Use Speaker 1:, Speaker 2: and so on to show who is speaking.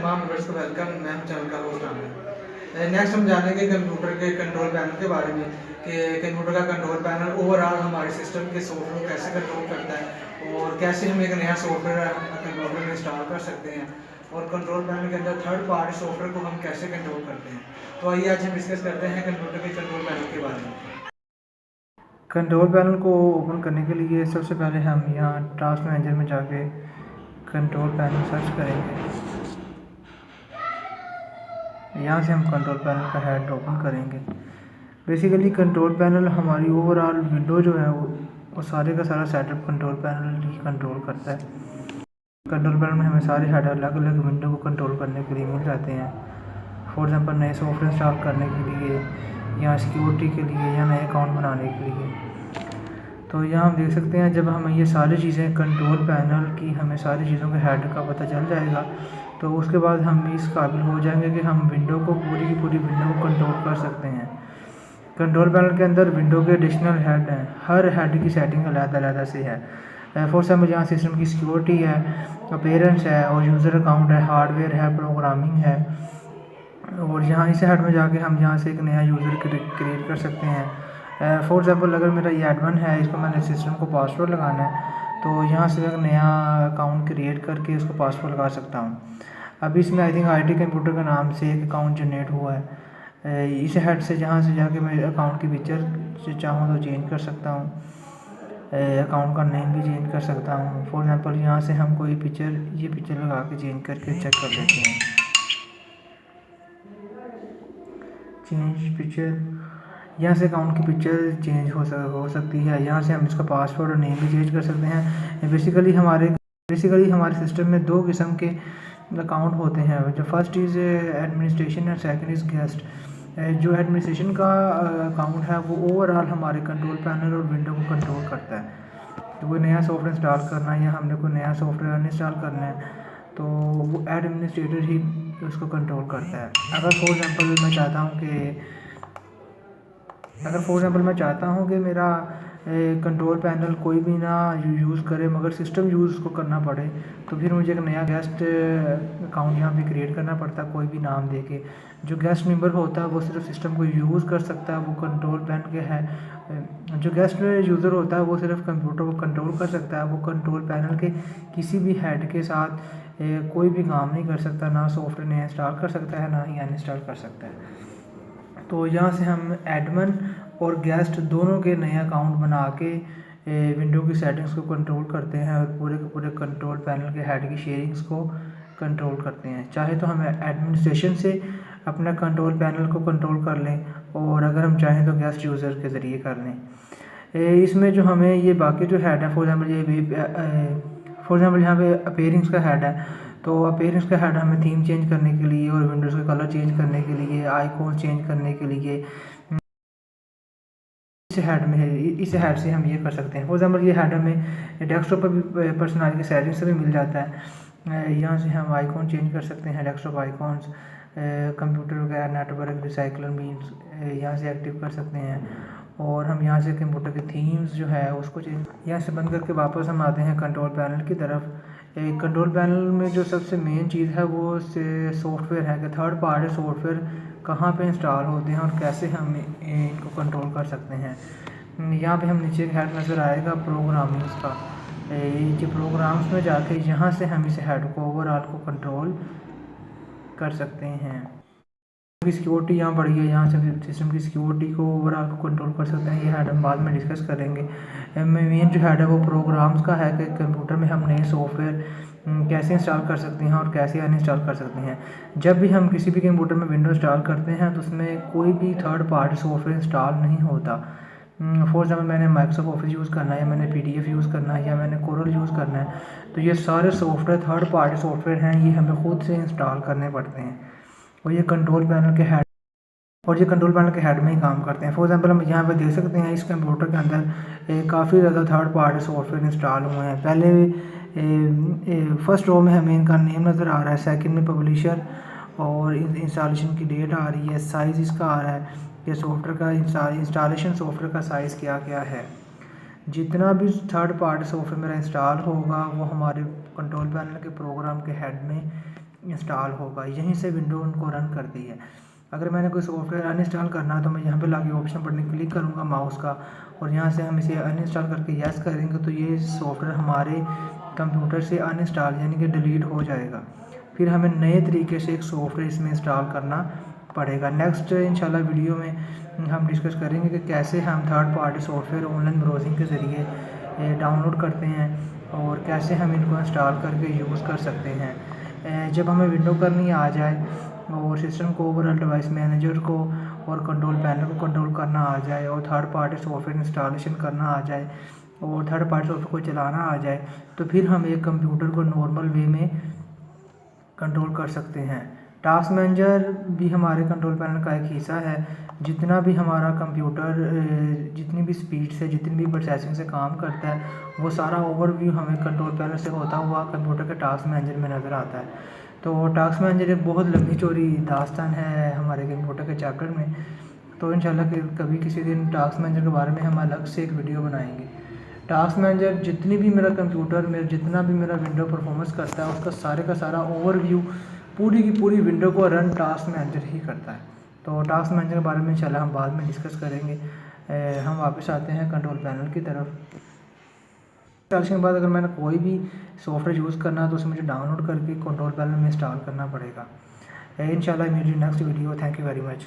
Speaker 1: तमाम व्यूअर्स को वेलकम। मैं हूं चैनल का होस्ट आमिर। नेक्स्ट हम जानेंगे कंप्यूटर के कंट्रोल पैनल के बारे में कि कंप्यूटर का कंट्रोल पैनल ओवरऑल हमारे सिस्टम के सॉफ्टवेयर को कैसे कंट्रोल करता है और कैसे हम एक नया सॉफ्टवेयर कंप्यूटर में इंस्टॉल कर सकते हैं और कंट्रोल पैनल के अंदर थर्ड पार्टी सॉफ्टवेयर को हम कैसे कंट्रोल करते हैं। तो आइए आज हम डिस्कस करते हैं कंप्यूटर के कंट्रोल पैनल के बारे में।
Speaker 2: कंट्रोल पैनल को ओपन करने के लिए सबसे पहले हम यहाँ टास्क मैनेजर में जाके कंट्रोल पैनल सर्च करेंगे। यहाँ से हम कंट्रोल पैनल का हेड ओपन करेंगे। बेसिकली कंट्रोल पैनल हमारी ओवरऑल विंडो जो है वो सारे का सारा सेटअप कंट्रोल पैनल ही कंट्रोल करता है। कंट्रोल पैनल में हमें सारे हेड अलग अलग विंडो को कंट्रोल करने के लिए मिल जाते हैं। फॉर एग्जांपल नए सॉफ्टवेयर इंस्टॉल करने के लिए या सिक्योरिटी के लिए या नए अकाउंट बनाने के लिए। तो यहाँ हम देख सकते हैं जब हमें ये सारी चीज़ें कंट्रोल पैनल की हमें सारी चीज़ों के हेड का पता चल जाएगा तो उसके बाद हम इस काबिल हो जाएंगे कि हम विंडो को पूरी की पूरी विंडो को कंट्रोल कर सकते हैं। कंट्रोल पैनल के अंदर विंडो के एडिशनल हेड हैं, हर हेड की सेटिंग अलग-अलग से है। फॉर एग्जाम्पल यहाँ सिस्टम की सिक्योरिटी है, अपीयरेंस है और यूज़र अकाउंट है, हार्डवेयर है, प्रोग्रामिंग है। और यहाँ इस हेड में जाके हम यहाँ से एक नया यूज़र क्रिएट कर सकते हैं। फॉर एग्जांपल अगर मेरा ये एडमिन है, इसको मैंने सिस्टम को पासवर्ड लगाना है तो यहाँ से एक नया अकाउंट क्रिएट करके उसको पासवर्ड लगा सकता हूँ। अभी इसमें आई थिंक IT कंप्यूटर के नाम से एक अकाउंट जनरेट हुआ है। इस हेड से जहाँ से जाके मैं अकाउंट की पिक्चर चाहूँ तो चेंज कर सकता हूँ, अकाउंट का नेम भी चेंज कर सकता हूँ। फॉर एग्जांपल यहाँ से हम कोई ये पिक्चर लगा के चेंज करके चेक कर लेते हैं। चेंज पिक्चर, यहाँ से अकाउंट की पिक्चर चेंज हो सकती है। यहाँ से हम इसका पासवर्ड और नेम भी चेंज कर सकते हैं। बेसिकली हमारे सिस्टम में दो किस्म के अकाउंट होते हैं। जो फर्स्ट इज़ एडमिनिस्ट्रेशन और सेकंड इज़ गेस्ट। जो एडमिनिस्ट्रेशन का अकाउंट है वो ओवरऑल हमारे कंट्रोल पैनल और विंडो को कंट्रोल करता है। तो कोई नया सॉफ्टवेयर इंस्टॉल करना है या हमने कोई नया सॉफ्टवेयर अनइंस्टॉल करना है तो वो एडमिनिस्ट्रेटर ही उसको कंट्रोल करता है। अगर फॉर एग्जांपल मैं चाहता हूँ कि मेरा कंट्रोल पैनल कोई भी ना यूज़ करे मगर सिस्टम यूज़ उसको करना पड़े तो फिर मुझे एक नया गेस्ट अकाउंट यहाँ पे क्रिएट करना पड़ता है कोई भी नाम देके। जो गेस्ट मेंबर होता है वो सिर्फ सिस्टम को यूज़ कर सकता है, वो कंट्रोल पैनल के है। जो गेस्ट यूज़र होता है वो सिर्फ कंप्यूटर को कंट्रोल कर सकता है, वो कंट्रोल पैनल के किसी भी हेड के साथ कोई भी काम नहीं कर सकता, ना सॉफ्टवेयर नया इंस्टॉल कर सकता है ना ही अनइंस्टॉल कर सकता है। तो यहाँ से हम एडमिन और गेस्ट दोनों के नए अकाउंट बना के विंडो की सेटिंग्स को कंट्रोल करते हैं और पूरे के पूरे कंट्रोल पैनल के हेड की शेयरिंग्स को कंट्रोल करते हैं। चाहे तो हम एडमिनिस्ट्रेशन से अपना कंट्रोल पैनल को कंट्रोल कर लें और अगर हम चाहें तो गेस्ट यूज़र के ज़रिए कर लें। इसमें जो हमें ये बाकी जो हेड है, फॉर एग्जाम्पल यहाँ पे अपीयरेंस का हेड है तो अपीयरेंस का हेड हमें थीम चेंज करने के लिए और विंडोज़ का कलर चेंज करने के लिए, आइकॉन चेंज करने के लिए इस हेड से हम ये कर सकते हैं। फॉर एग्जाम्पल ये हेड हमें डेस्कटॉप पर भी पर्सनैलिटी की सेटिंग से भी मिल जाता है। यहाँ से हम आइकॉन चेंज कर सकते हैं, डेस्कटॉप आइकॉन्स, कंप्यूटर वगैरह, नेटवर्क, रिसाइकलर मीन्स यहाँ से एक्टिव कर सकते हैं। और हम यहाँ से कंप्यूटर के थीम्स जो है उसको चेंज, यहाँ से बंद करके वापस हम आते हैं कंट्रोल पैनल की तरफ। कंट्रोल पैनल में जो सबसे मेन चीज़ है वो सॉफ्टवेयर है कि थर्ड पार्टी सॉफ्टवेयर कहाँ पे इंस्टॉल होते हैं और कैसे हम इनको कंट्रोल कर सकते हैं। यहाँ पे हम नीचे हेड नज़र आएगा प्रोग्रामिंग्स का, ये प्रोग्राम्स में जाके यहाँ से हम इस हेड को ओवरऑल को कंट्रोल कर सकते हैं। सिक्योरिटी यहाँ पड़ी है, यहाँ से सिस्टम की सिक्योरिटी को ओवरऑल को कंट्रोल कर सकते हैं। ये हेड हम बाद में डिस्कस करेंगे। मेन जो हेड है वो प्रोग्राम्स का है कि कंप्यूटर में हम नए सॉफ्टवेयर कैसे इंस्टॉल कर सकते हैं और कैसे अनइंस्टॉल कर सकते हैं। जब भी हम किसी भी कंप्यूटर में विंडो इंस्टॉल करते हैं तो उसमें कोई भी थर्ड पार्टी सॉफ्टवेयर इंस्टॉल नहीं होता। फॉर एग्जाम्पल मैंने माइक्रोसॉफ्ट ऑफिस यूज़ करना है या मैंने PDF यूज़ करना है या मैंने कोरल यूज़ करना है तो ये सारे सॉफ्टवेयर थर्ड पार्टी सॉफ्टवेयर हैं, ये हमें खुद से इंस्टॉल करने पड़ते हैं और ये कंट्रोल पैनल के हेड में ही काम करते हैं। फॉर एग्जांपल हम यहाँ पे देख सकते हैं इस कंप्यूटर के अंदर काफ़ी ज़्यादा थर्ड पार्टी सॉफ्टवेयर इंस्टॉल हुए हैं। पहले फर्स्ट रो में हमें इनका नेम नज़र आ रहा है, सेकंड में पब्लिशर और इंस्टॉलेशन की डेट आ रही है, साइज़ इसका आ रहा है कि सॉफ्टवेयर का इंस्टॉलेशन सॉफ्टवेयर का साइज़ क्या है। जितना भी थर्ड पार्टी सॉफ्टवेयर मेरा इंस्टॉल होगा वो हमारे कंट्रोल पैनल के प्रोग्राम के हेड में इंस्टॉल होगा, यहीं से विंडो उनको रन करती है। अगर मैंने कोई सॉफ्टवेयर अनइंस्टॉल करना है तो मैं यहाँ पे लाके ऑप्शन बटन क्लिक करूँगा माउस का, और यहाँ से हम इसे अनइंस्टॉल करके यस करेंगे तो ये सॉफ्टवेयर हमारे कंप्यूटर से अनइंस्टॉल यानी कि डिलीट हो जाएगा। फिर हमें नए तरीके से एक सॉफ्टवेयर इसमें इंस्टॉल करना पड़ेगा। नेक्स्ट इंशाल्लाह वीडियो में हम डिस्कस करेंगे कि कैसे हम third party software online browsing के ज़रिए डाउनलोड करते हैं और कैसे हम इनको इंस्टॉल करके यूज़ कर सकते हैं। जब हमें विंडो करनी आ जाए और सिस्टम को ओवरऑल डिवाइस मैनेजर को और कंट्रोल पैनल को कंट्रोल करना आ जाए और थर्ड पार्टी सॉफ्टवेयर इंस्टॉलेशन करना आ जाए और थर्ड पार्टी सॉफ्टवेयर को चलाना आ जाए, तो फिर हम एक कंप्यूटर को नॉर्मल वे में कंट्रोल कर सकते हैं। टास्क मैनेजर भी हमारे कंट्रोल पैनल का एक हिस्सा है। जितना भी हमारा कंप्यूटर जितनी भी स्पीड से, जितनी भी प्रोसेसिंग से काम करता है, वो सारा ओवरव्यू हमें कंट्रोल पैनल से होता हुआ कंप्यूटर के टास्क मैनेजर में नज़र आता है। तो टास्क मैनेजर एक बहुत लंबी चौड़ी दास्तान है हमारे कंप्यूटर के चैप्टर में। तो इंशाल्लाह कि कभी किसी दिन टास्क मैनेजर के बारे में हम अलग से एक वीडियो बनाएंगे। टास्क मैनेजर जितनी भी मेरा कंप्यूटर में जितना भी मेरा विंडो परफॉर्मेंस करता है उसका सारे का सारा ओवरव्यू पूरी की पूरी विंडो को रन टास्क मैनेजर ही करता है। तो टास्क मैनेजर के बारे में इंशाल्लाह हम बाद में डिस्कस करेंगे। हम वापस आते हैं कंट्रोल पैनल की तरफ। इंस्टॉलेशन के बाद अगर मैंने कोई भी सॉफ्टवेयर यूज़ करना है तो उसे मुझे डाउनलोड करके कंट्रोल पैनल में इंस्टॉल करना पड़ेगा। इंशाल्लाह मेरी next video. Thank you very much.